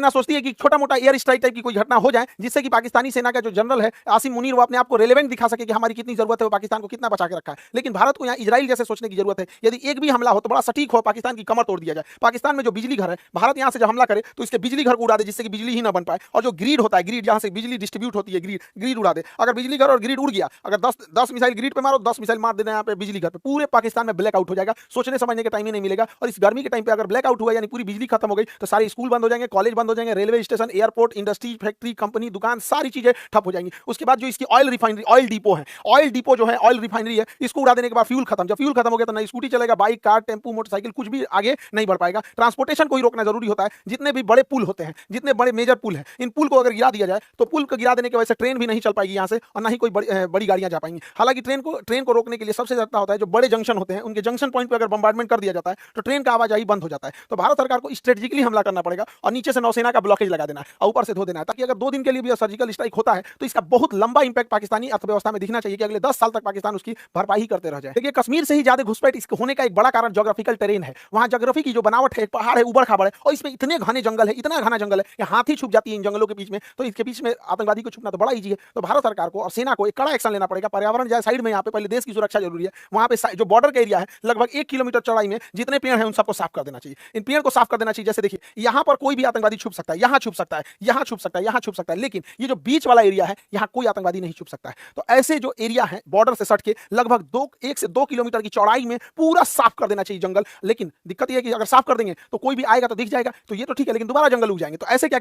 सेना सोचती है कि छोटा मोटा एयर स्ट्राइक टाइप की कोई घटना हो जाए जिससे कि पाकिस्तानी सेना का जो जनरल है आसिम मुनीर वो अपने आप को रेलेवेंट दिखा सके कि हमारी कितनी जरूरत है, वो पाकिस्तान को कितना बचा के रखा है। लेकिन भारत को यहाँ इजराइल जैसे सोचने की जरूरत है, यदि एक भी हमला हो तो बड़ा सटीक हो, पाकिस्तान की कमर तोड़ दिया जाए। पाकिस्तान में जो बिजली घर है, भारत यहाँ से जब हमला करे तो इसके बिजली घर को उड़ा दे जिससे कि बिजली ही ना बन पाए, और जो ग्रिड होता है, ग्रिड जहाँ से बिजली डिस्ट्रीब्यूट होती है, ग्रिड उड़ा दे। अगर बिजली घर और ग्रिड उड़ गया, अगर 10 मिसाइल ग्रिड पे मारो, 10 मिसाइल मार देना यहाँ पे बिजली घर पे, पूरे पाकिस्तान में ब्लैकआउट हो जाएगा, सोचने समझने का टाइम ही नहीं मिलेगा। और इस गर्मी के टाइम पे अगर ब्लैकआउट हुआ यानी पूरी बिजली खत्म हो गई तो सारे स्कूल बंद हो जाएंगे, कॉलेज बंद हो जाएंगे, railway station, airport, industry, factory, company, दुकान, सारी चीजें ठप हो जाएंगी। उसके बाद जो इसकी ऑयल रिफाइनरी, ऑयल डिपो है, ऑयल डिपो जो है, ऑयल रिफाइनरी है, इसको उड़ा देने के बाद फ्यूल खत्म। जब फ्यूल खत्म हो गया तो ना स्कूटी चलेगा, बाइक, कार, टेम्पू, मोटरसाइकिल कुछ भी आगे नहीं बढ़ पाएगा। ट्रांसपोर्टेशन को ही रोकना जरूरी होता है। जितने भी बड़े पुल होते हैं, जितने बड़े मेजर पुल हैं, इन पुल को अगर गिरा दिया जाए तो पुल को गिरा देने की वजह से ट्रेन भी नहीं चल पाएगी यहाँ से, और ना ही कोई बड़ी गाड़ियां जा पाएंगी। हालांकि ट्रेन को रोकने के लिए सबसे ज्यादा होता है जो बड़े जंक्शन होते हैं, उनके जंक्शन पॉइंट पर अगर बम्बार्डमेंट कर दिया जाता है तो ट्रेन का आवाजाही बंद हो जाता है। तो भारत सरकार को स्ट्रेटेजिकली हमला करना पड़ेगा और नीचे से नौसेना का ब्लॉकेज लगा देना है और ऊपर से धो देना है, ताकि अगर 2 दिन के लिए भी सर्जिकल स्ट्राइक होता है तो इसका बहुत लंबा इंपैक्ट पाकिस्तानी अर्थव्यवस्था में दिखना चाहिए कि अगले 10 साल तक पाकिस्तान उसकी भरपाई करते रह जाए। देखिए, कश्मीर से ही ज्यादा घुसपैठ इसके होने का एक बड़ा कारण ज्योग्राफिकल टेरेन है। वहां ज्योग्राफी की जो बनावट है, एक पहाड़ है, उबड़ खाबड़ है, और इसमें इतने घने जंगल है, इतना घना जंगल है, हाथी छुप जाती है इन जंगलों के बीच में, तो इसके बीच में आतंकवादी को छुपना तो बड़ा ईजी है। तो भारत सरकार को और सेना को एक कड़ा एक्शन लेना पड़ेगा। पर्यावरण जाए साइड में, यहाँ पे पहले देश की सुरक्षा जरूरी है। वहां पे जो बॉर्डर का एरिया है, लगभग 1 किलोमीटर चौड़ाई में जितने पेड़ हैं उन सबको साफ कर देना चाहिए। इन पेड़ को साफ कर देना चाहिए। जैसे देखिए, यहाँ पर कोई भी आतंकवादी छुप सकता है, यहाँ छुप सकता है, यहाँ छुप सकता है, यहाँ छुप सकता है, लेकिन ये जो बीच वाला एरिया है, यहाँ कोई आतंकवादी नहीं छुप सकता है। तो ऐसे जो एरिया है बॉर्डर से सट के लगभग 1 से 2 किलोमीटर की चौड़ाई में पूरा साफ कर देना चाहिए जंगल। लेकिन दिक्कत यह है कि अगर साफ कर देंगे तो कोई भी आएगा तो दिख जाएगा, तो ये तो ठीक है, लेकिन दोबारा जंगल उग जाएंगे। तो ऐसे क्या